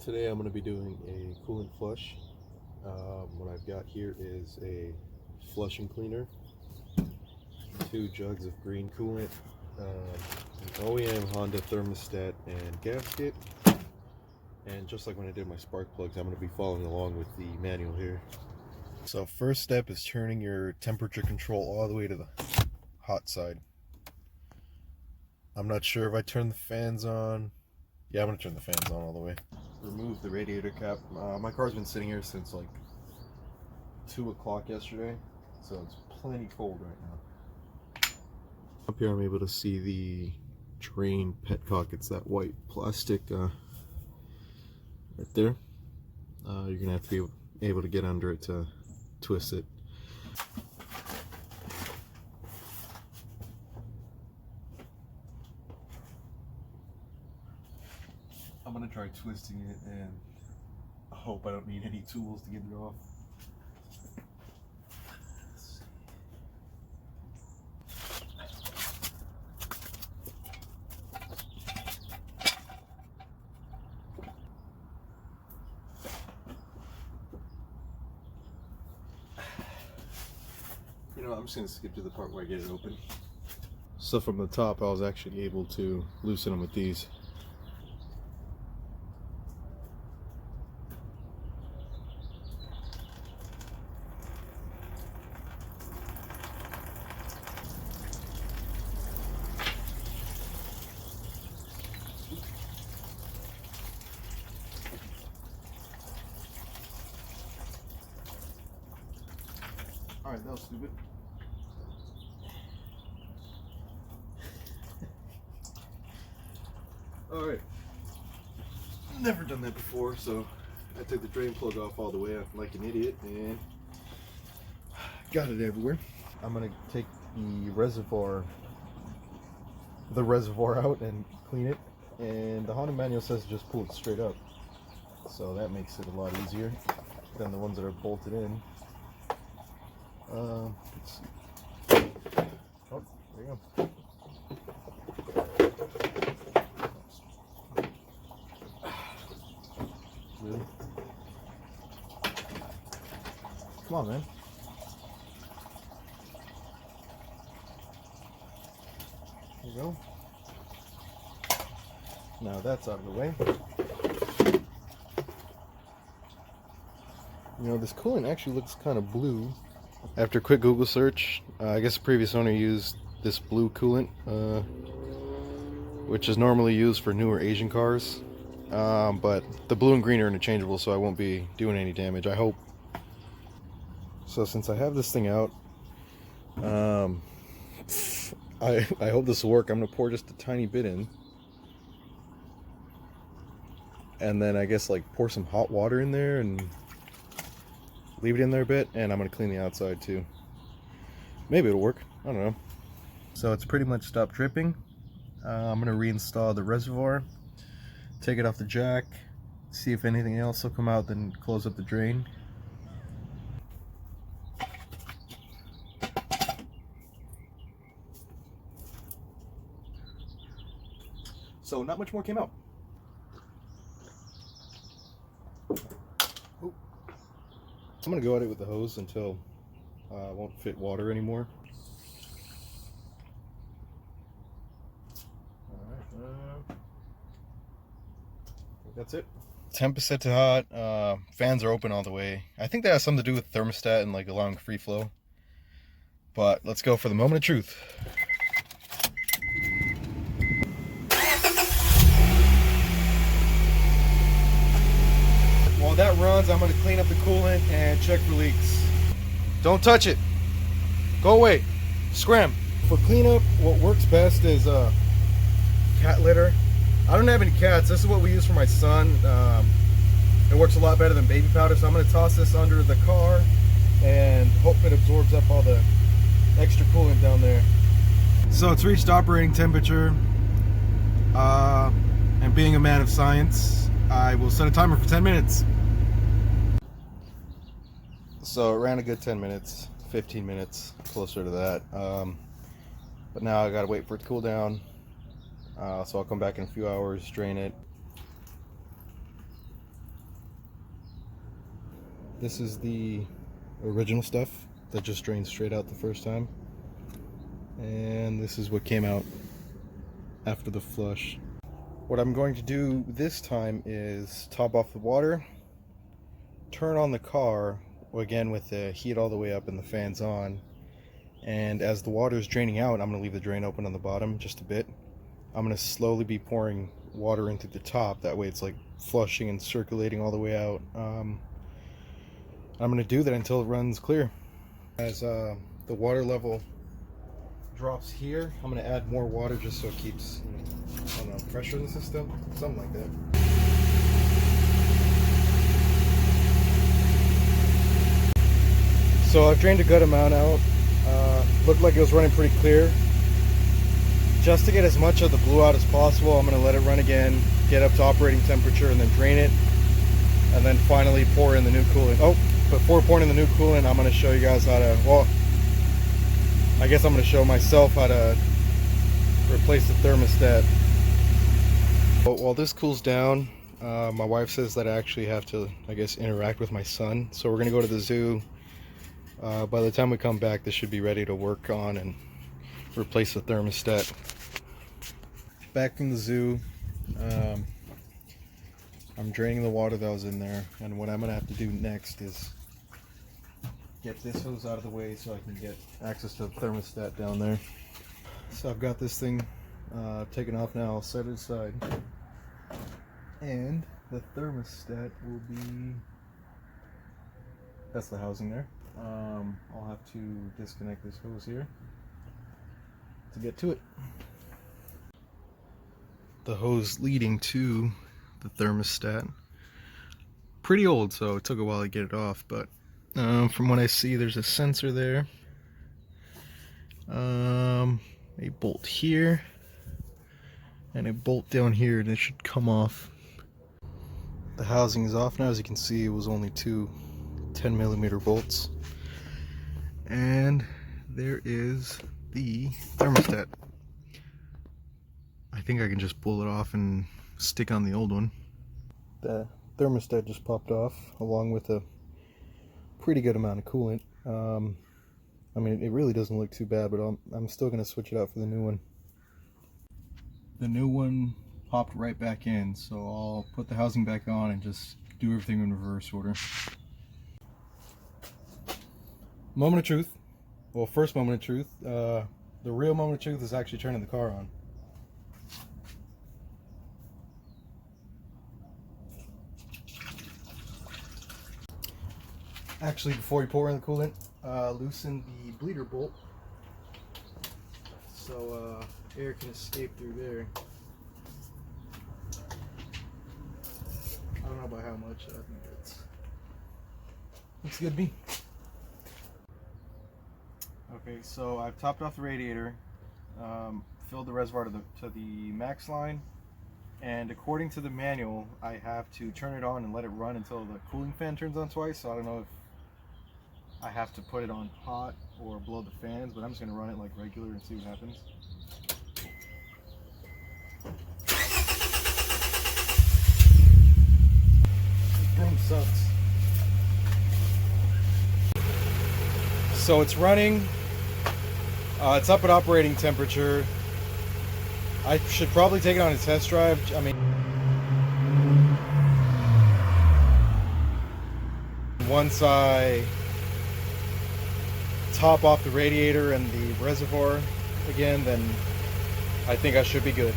Today I'm going to be doing a coolant flush. What I've got here is a flushing cleaner, 2 jugs of green coolant, an OEM Honda thermostat and gasket, and just like when I did my spark plugs, I'm going to be following along with the manual here. So first step is turning your temperature control all the way to the hot side. I'm not sure if I turn the fans on. Yeah, I'm going to turn the fans on all the way. Remove the radiator cap. My car's been sitting here since like 2 o'clock yesterday, so it's plenty cold right now. Up here I'm able to see the drain petcock. It's that white plastic right there. You're gonna have to be able to get under it to twist it. I'm gonna try twisting it and I hope I don't need any tools to get it off. You know, I'm just gonna skip to the part where I get it open. So from the top, I was actually able to loosen them with these. Alright, that was stupid. Alright. Never done that before, so I took the drain plug off all the way like an idiot and got it everywhere. I'm gonna take the reservoir out and clean it, and the Honda manual says just pull it straight up, so that makes it a lot easier than the ones that are bolted in. Let's see. Oh, there you go. Really? Come on, man. There you go. Now that's out of the way. You know, this coolant actually looks kind of blue. After a quick Google search, I guess the previous owner used this blue coolant, which is normally used for newer Asian cars. But the blue and green are interchangeable, so I won't be doing any damage, I hope. So since I have this thing out, I hope this will work. I'm going to pour just a tiny bit in. And then I guess like pour some hot water in there and leave it in there a bit, and I'm going to clean the outside too. Maybe it'll work. I don't know. So it's pretty much stopped dripping. I'm going to reinstall the reservoir, take it off the jack, see if anything else will come out, then close up the drain. So not much more came out. Ooh. I'm going to go at it with the hose until it won't fit water anymore. Alright, that's it. Temp is set to hot. Fans are open all the way. I think that has something to do with thermostat and like allowing free flow. But let's go for the moment of truth. While that runs, I'm going to clean up the coolant and check for leaks. Don't touch it. Go away. Scram. For cleanup, what works best is cat litter. I don't have any cats. This is what we use for my son. It works a lot better than baby powder, so I'm going to toss this under the car and hope it absorbs up all the extra coolant down there. So it's reached operating temperature, and being a man of science, I will set a timer for 10 minutes. So it ran a good 10 minutes, 15 minutes, closer to that. But now I gotta wait for it to cool down. So I'll come back in a few hours, drain it. This is the original stuff that just drained straight out the first time. And this is what came out after the flush. What I'm going to do this time is top off the water, turn on the car, again with the heat all the way up and the fans on, and as the water is draining out, I'm going to leave the drain open on the bottom just a bit. I'm going to slowly be pouring water into the top, that way it's like flushing and circulating all the way out. I'm going to do that until it runs clear. As the water level drops here, I'm going to add more water just so it keeps, I don't know, pressure in the system, something like that. So I've drained a good amount out. Looked like it was running pretty clear. Just to get as much of the blue out as possible, I'm going to let it run again, get up to operating temperature, and then drain it, and then finally pour in the new coolant. Oh, before pouring in the new coolant, I'm going to show you guys how to, well, I guess I'm going to show myself how to replace the thermostat. While this cools down, my wife says that I actually have to, I guess, interact with my son. So we're going to go to the zoo. By the time we come back, this should be ready to work on and replace the thermostat. Back from the zoo, I'm draining the water that was in there, and what I'm going to have to do next is get this hose out of the way so I can get access to the thermostat down there. So I've got this thing taken off now. I'll set it aside, and the thermostat will be, that's the housing there. I'll have to disconnect this hose here to get to it. The hose leading to the thermostat, pretty old, so it took a while to get it off, but from what I see, there's a sensor there, a bolt here, and a bolt down here, and it should come off. The housing is off now. As you can see, it was only two 10mm bolts, and there is the thermostat. I think I can just pull it off and stick on the old one. The thermostat just popped off along with a pretty good amount of coolant. I mean, it really doesn't look too bad, but I'm still going to switch it out for the new one. The new one popped right back in, so I'll put the housing back on and just do everything in reverse order. Moment of truth. Well, first moment of truth. The real moment of truth is actually turning the car on. Actually, before you pour in the coolant, loosen the bleeder bolt so air can escape through there. I don't know by how much. I think looks good to me. Okay, so I've topped off the radiator, filled the reservoir to the max line, and according to the manual, I have to turn it on and let it run until the cooling fan turns on twice. So I don't know if I have to put it on hot or blow the fans, but I'm just going to run it like regular and see what happens. This broom sucks. So it's running. It's up at operating temperature. I should probably take it on a test drive. I mean, once I top off the radiator and the reservoir again, then I think I should be good.